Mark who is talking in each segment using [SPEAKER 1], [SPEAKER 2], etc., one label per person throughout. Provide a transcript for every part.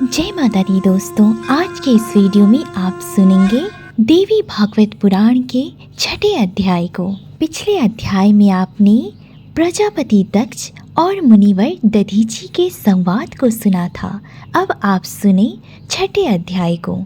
[SPEAKER 1] जय माता दी दोस्तों, आज के इस वीडियो में आप सुनेंगे देवी भागवत पुराण के छठे अध्याय को। पिछले अध्याय में आपने प्रजापति दक्ष और मुनिवर दधीची के संवाद को सुना था। अब आप सुने छठे अध्याय को।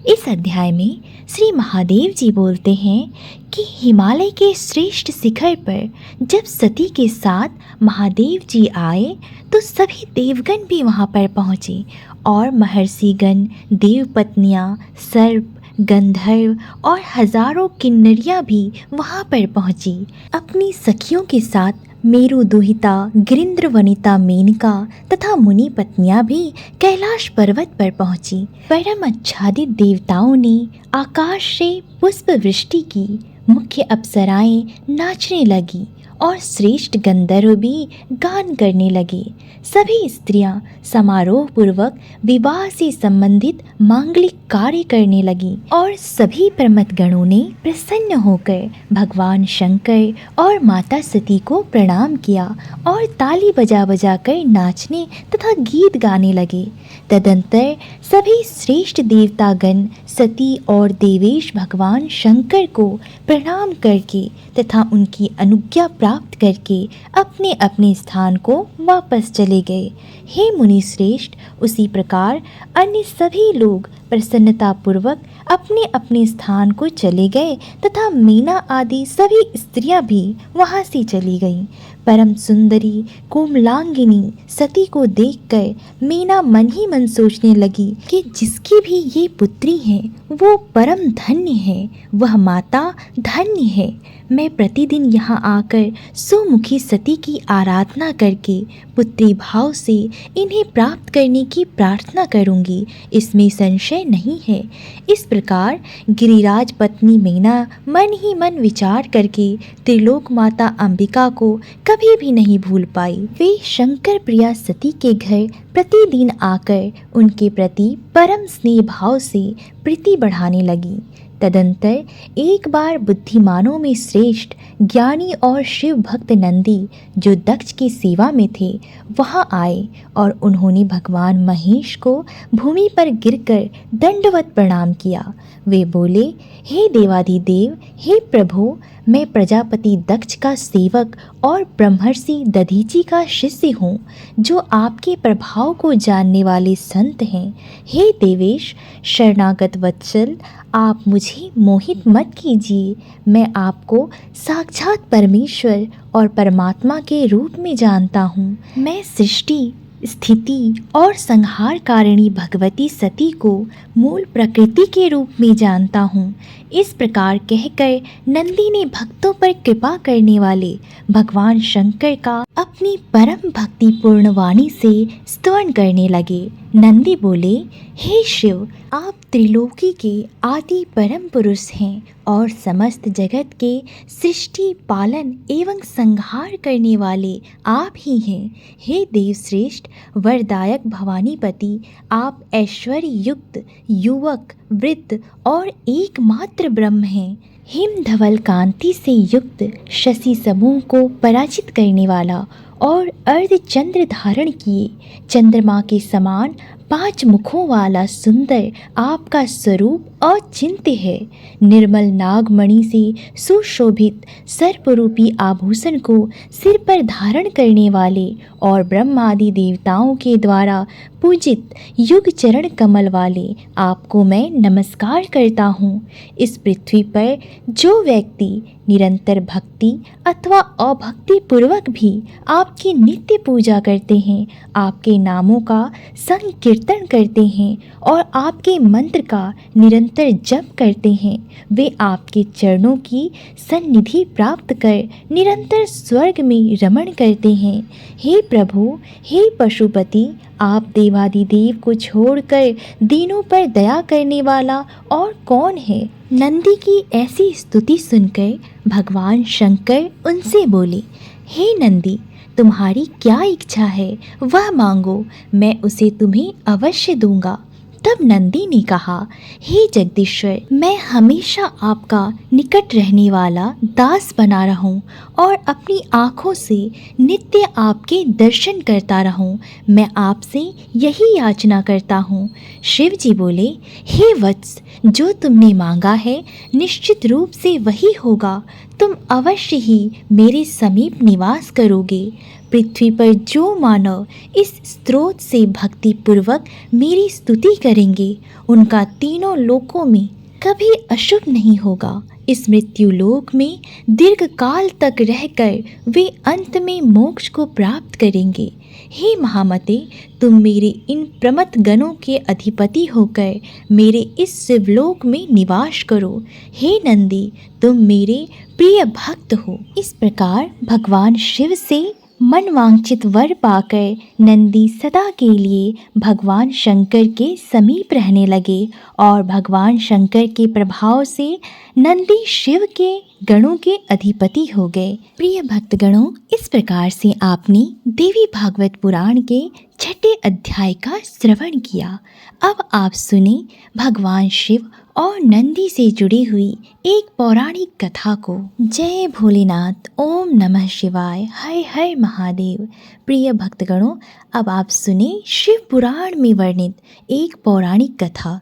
[SPEAKER 1] इस अध्याय में श्री महादेव जी बोलते हैं कि हिमालय के श्रेष्ठ शिखर पर जब सती के साथ महादेव जी आए तो सभी देवगण भी वहाँ पर पहुँचे और महर्षिगण, देवपत्नियाँ, सर्प, गंधर्व और हजारों किन्नरियाँ भी वहाँ पर पहुँची। अपनी सखियों के साथ मेरु दुहिता, गिरिंद्र वनिता मेनका तथा मुनि पत्नियां भी कैलाश पर्वत पर पहुंची। परम आच्छादित देवताओं ने आकाश से पुष्प वृष्टि की, मुख्य अप्सराएं नाचने लगी और श्रेष्ठ गंधर्व भी गान करने लगे। सभी स्त्रियां समारोह पूर्वक विवाह से संबंधित मांगलिक कार्य करने लगी और सभी प्रमथ गणों ने प्रसन्न होकर भगवान शंकर और माता सती को प्रणाम किया और ताली बजा बजा कर नाचने तथा गीत गाने लगे। तदंतर सभी श्रेष्ठ देवतागण सती और देवेश भगवान शंकर को प्रणाम करके तथा उनकी अनुज्ञा प्राप्त करके अपने अपने स्थान को वापस चले गए। हे मुनि श्रेष्ठ, उसी प्रकार अन्य सभी लोग प्रसन्नतापूर्वक अपने अपने स्थान को चले गए तथा मीना आदि सभी स्त्रियां भी वहां से चली गईं। परम सुंदरी कोमलांगिनी सती को देखकर मीना मन ही मन सोचने लगी कि जिसकी भी ये पुत्री है वो परम धन्य है, वह माता धन्य है। मैं प्रतिदिन यहाँ आकर सुमुखी सती की आराधना करके पुत्री भाव से इन्हें प्राप्त करने की प्रार्थना करूँगी, इसमें संशय नहीं है। इस प्रकार गिरिराज पत्नी मीना मन ही मन विचार करके त्रिलोक माता अंबिका को कभी भी नहीं भूल पाई। वे शंकर प्रिया सती के घर प्रतिदिन आकर उनके प्रति परम स्नेह भाव से प्रीति बढ़ाने लगी। तदंतर एक बार बुद्धिमानों में श्रेष्ठ ज्ञानी और शिव भक्त नंदी जो दक्ष की सेवा में थे वहां आए और उन्होंने भगवान महेश को भूमि पर गिरकर दंडवत प्रणाम किया। वे बोले, हे देवाधिदेव, हे प्रभु, मैं प्रजापति दक्ष का सेवक और ब्रह्मर्षि दधीची का शिष्य हूँ, जो आपके प्रभाव को जानने वाले संत हैं। हे देवेश, शरणागत वत्सल, आप मुझे मोहित मत कीजिए। मैं आपको साक्षात परमेश्वर और परमात्मा के रूप में जानता हूँ। मैं सृष्टि, स्थिति और संहार कारिणी भगवती सती को मूल प्रकृति के रूप में जानता हूँ। इस प्रकार कहकर नंदी ने भक्तों पर कृपा करने वाले भगवान शंकर का अपनी परम भक्तिपूर्ण वाणी से स्तवन करने लगे। नंदी बोले, हे शिव, आप त्रिलोकी के आदि परम पुरुष हैं और समस्त जगत के सृष्टि, पालन एवं संहार करने वाले आप ही हैं। हे देवश्रेष्ठ, वरदायक भवानीपति, आप ऐश्वर्य युक्त युवक, वृद्ध और एकमात्र ब्रह्म हैं। हिम धवल कांति से युक्त शशि समूह को पराजित करने वाला और अर्ध चंद्र धारण किए चंद्रमा के समान 5 मुखों वाला सुंदर आपका स्वरूप अचिंत्य है। निर्मल नागमणि से सुशोभित सर्परूपी आभूषण को सिर पर धारण करने वाले और ब्रह्मादि देवताओं के द्वारा पूजित युग चरण कमल वाले आपको मैं नमस्कार करता हूँ। इस पृथ्वी पर जो व्यक्ति निरंतर भक्ति अथवा अभक्ति पूर्वक भी आपकी नित्य पूजा करते हैं, आपके नामों का संकीर्तन करते हैं और आपके मंत्र का निरंतर जप करते हैं, वे आपके चरणों की सन्निधि प्राप्त कर निरंतर स्वर्ग में रमण करते हैं। हे प्रभु, हे पशुपति, आप देवादिदेव को छोड़कर दीनों पर दया करने वाला और कौन है। नंदी की ऐसी स्तुति सुनकर भगवान शंकर उनसे बोले, हे नंदी, तुम्हारी क्या इच्छा है वह मांगो, मैं उसे तुम्हें अवश्य दूंगा। तब नंदी ने कहा, हे जगदीश्वर, मैं हमेशा आपका निकट रहने वाला दास बना रहूं और अपनी आँखों से नित्य आपके दर्शन करता रहूं। मैं आपसे यही याचना करता हूँ। शिव जी बोले, हे वत्स, जो तुमने मांगा है निश्चित रूप से वही होगा। तुम अवश्य ही मेरे समीप निवास करोगे। पृथ्वी पर जो मानव इस स्रोत से भक्ति पूर्वक मेरी स्तुति करेंगे, उनका तीनों लोकों में कभी अशुभ नहीं होगा। इस मृत्यु लोक में दीर्घ काल तक रहकर वे अंत में मोक्ष को प्राप्त करेंगे। हे महामते, तुम मेरे इन प्रमथ गणों के अधिपति होकर मेरे इस शिवलोक में निवास करो। हे नंदी, तुम मेरे प्रिय भक्त हो। इस प्रकार भगवान शिव से मन वांछित वर पाकर नंदी सदा के लिए भगवान शंकर के समीप रहने लगे और भगवान शंकर के प्रभाव से नंदी शिव के गणों के अधिपति हो गए। प्रिय भक्तगणों, इस प्रकार से आपने देवी भागवत पुराण के 6ठे अध्याय का श्रवण किया। अब आप सुने भगवान शिव और नंदी से जुड़ी हुई एक पौराणिक कथा को। जय भोलेनाथ, ओम नमः शिवाय, हर हर महादेव। प्रिय भक्तगणों, अब आप सुने शिव पुराण में वर्णित एक पौराणिक कथा।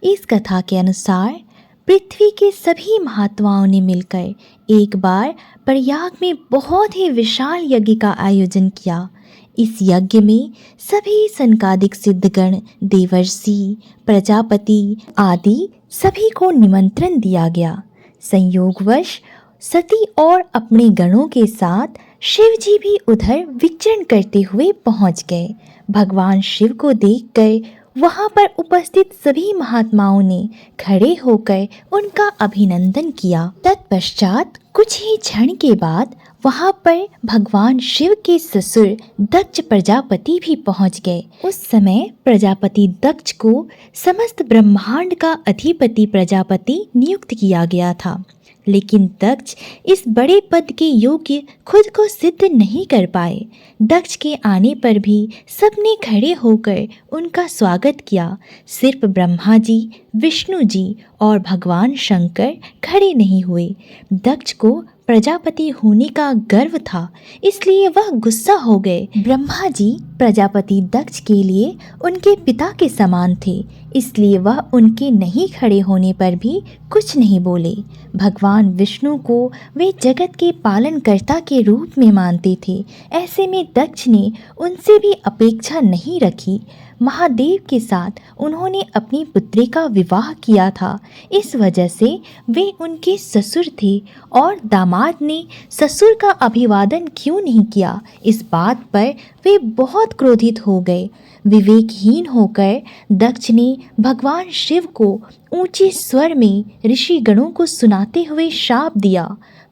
[SPEAKER 1] इस कथा के अनुसार पृथ्वी के सभी महात्माओं ने मिलकर एक बार प्रयाग में बहुत ही विशाल यज्ञ का आयोजन किया। इस यज्ञ में सभी सनकादिक सिद्धगण, देवर्षि, प्रजापति आदि सभी को निमंत्रण दिया गया। संयोगवश सती और अपने गणों के साथ शिव जी भी उधर विचरण करते हुए पहुंच गए। भगवान शिव को देखकर वहां पर उपस्थित सभी महात्माओं ने खड़े होकर उनका अभिनंदन किया। तत्पश्चात कुछ ही क्षण के बाद वहां पर भगवान शिव के ससुर दक्ष प्रजापति भी पहुंच गए। उस समय प्रजापति दक्ष को समस्त ब्रह्मांड का अधिपति प्रजापति नियुक्त किया गया था, लेकिन दक्ष इस बड़े पद के योग्य खुद को सिद्ध नहीं कर पाए। दक्ष के आने पर भी सबने खड़े होकर उनका स्वागत किया। सिर्फ ब्रह्मा जी, विष्णु जी और भगवान शंकर खड़े नहीं हुए। दक्ष को प्रजापति होने का गर्व था, इसलिए वह गुस्सा हो गए। ब्रह्मा जी प्रजापति दक्ष के लिए उनके पिता के समान थे, इसलिए वह उनके नहीं खड़े होने पर भी कुछ नहीं बोले। भगवान विष्णु को वे जगत के पालनकर्ता के रूप में मानते थे। ऐसे में दक्ष ने उनसे भी अपेक्षा नहीं रखी। महादेव के साथ उन्होंने अपनी पुत्री का विवाह किया था, इस वजह से वे उनके ससुर थे और दामाद ने ससुर का अभिवादन क्यों नहीं किया, इस बात पर वे बहुत क्रोधित हो गए। विवेकहीन होकर दक्ष ने भगवान शिव को ऊंचे स्वर में ऋषि गणों को सुनाते हुए शाप दिया।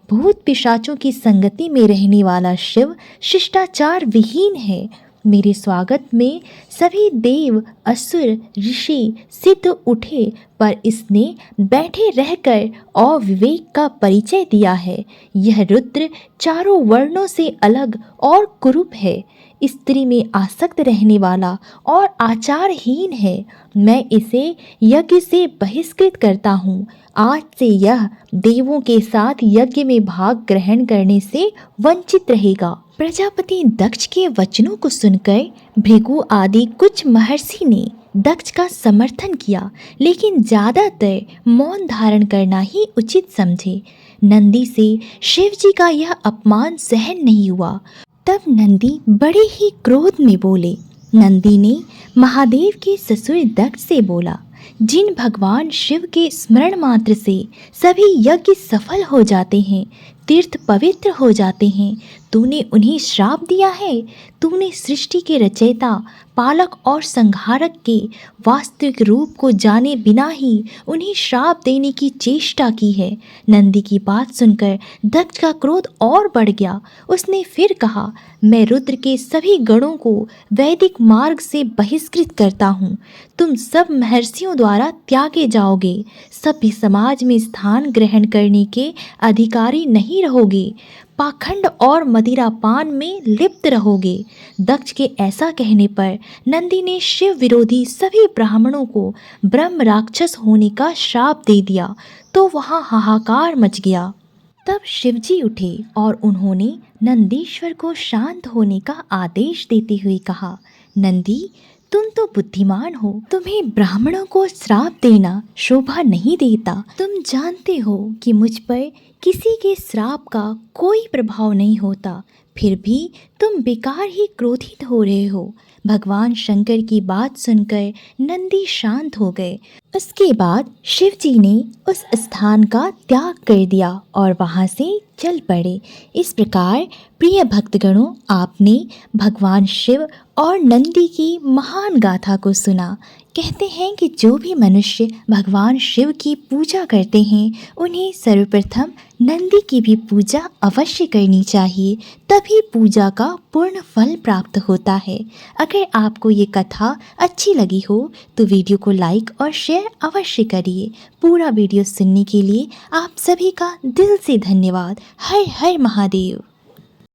[SPEAKER 1] भूत पिशाचों की संगति में रहने वाला शिव शिष्टाचार विहीन है। मेरे स्वागत में सभी देव, असुर, ऋषि, सिद्ध उठे, पर इसने बैठे रहकर अविवेक का परिचय दिया है। यह रुद्र चारों वर्णों से अलग और कुरूप है, स्त्री में आसक्त रहने वाला और आचारहीन है। मैं इसे यज्ञ से बहिष्कृत करता हूँ। आज से यह देवों के साथ यज्ञ में भाग ग्रहण करने से वंचित रहेगा। प्रजापति दक्ष के वचनों को सुनकर भृगु आदि कुछ महर्षि ने दक्ष का समर्थन किया, लेकिन ज्यादातर मौन धारण करना ही उचित समझे। नंदी से शिव जी का यह अपमान सहन नहीं हुआ। तब नंदी बड़े ही क्रोध में बोले। नंदी ने महादेव के ससुर दक्ष से बोला, जिन भगवान शिव के स्मरण मात्र से सभी यज्ञ सफल हो जाते हैं, तीर्थ पवित्र हो जाते हैं, तूने उन्हें श्राप दिया है। तूने सृष्टि के रचयिता, पालक और संहारक के वास्तविक रूप को जाने बिना ही उन्हें श्राप देने की चेष्टा की है। नंदी की बात सुनकर दक्ष का क्रोध और बढ़ गया। उसने फिर कहा, मैं रुद्र के सभी गणों को वैदिक मार्ग से बहिष्कृत करता हूँ। तुम सब महर्षियों द्वारा त्यागे जाओगे, सभ्य समाज में स्थान ग्रहण करने के अधिकारी नहीं रहोगे। पाखंड और मदिरापान में लिप्त रहोगे। दक्ष के ऐसा कहने पर नंदी ने शिव विरोधी सभी ब्राह्मणों को ब्रह्म राक्षस होने का श्राप दे दिया तो वहाँ हाहाकार मच गया। तब शिवजी उठे और उन्होंने नंदीश्वर को शांत होने का आदेश देते हुए कहा, नंदी, तुम तो बुद्धिमान हो, तुम्हें ब्राह्मणों को श्राप देना शोभा नहीं देता। तुम जानते हो कि मुझ पर किसी के श्राप का कोई प्रभाव नहीं होता, फिर भी तुम बेकार ही क्रोधित हो रहे हो। भगवान शंकर की बात सुनकर नंदी शांत हो गए। उसके बाद शिवजी ने उस स्थान का त्याग कर दिया और वहाँ से चल पड़े। इस प्रकार प्रिय भक्तगणों, आपने भगवान शिव और नंदी की महान गाथा को सुना। कहते हैं कि जो भी मनुष्य भगवान शिव की पूजा करते हैं उन्हें सर्वप्रथम नंदी की भी पूजा अवश्य करनी चाहिए, तभी पूजा का पूर्ण फल प्राप्त होता है। अगर आपको ये कथा अच्छी लगी हो तो वीडियो को लाइक और शेयर अवश्य करिए। पूरा वीडियो सुनने के लिए आप सभी का दिल से धन्यवाद। हर हर महादेव।